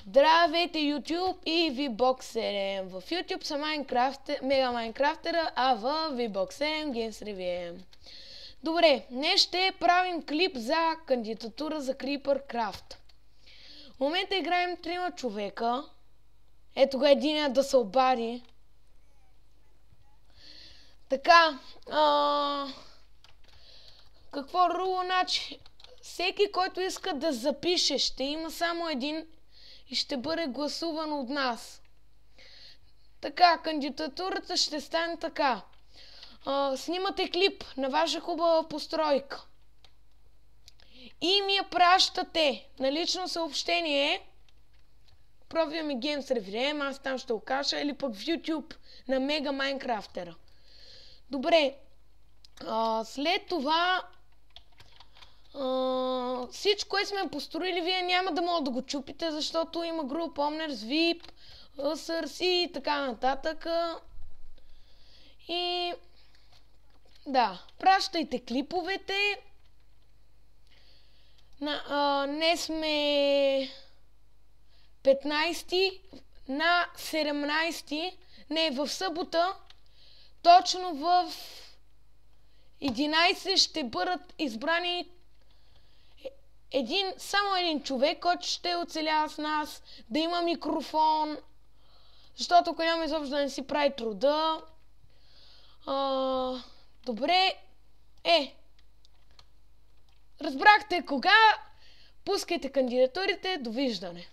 Здравейте YouTube и VBOX 7. В YouTube са Мега Майнкрафтера, а в VBOX 7 Games Review. Добре, днес ще правим клип за кандидатура за Creeper-Craft. В момента играем 3 човека. Ето го единия да се обади. Така, какво руло, значи? Всеки, който иска да запише, ще има само един и ще бъде гласуван от нас. Така, кандидатурата ще стане така. Снимате клип на ваша хубава постройка и ми я пращате на лично съобщение. Профил ми Games Review, аз там ще го кажа, или пък в YouTube на Мега Майнкрафтера. Добре, след това всичко, което сме построили, вие няма да може да го чупите, защото има група Omners, VIP, SRC и така нататък. И да, пращайте клиповете. Днес сме 15, на 17, не, в събота, точно в 11 ще бъдат избрани само един човек, който ще оцелява с нас, да има микрофон, защото ако няма изобщо да не си прави труда. Добре, разбрахте кога, пускайте кандидатурите, довиждане.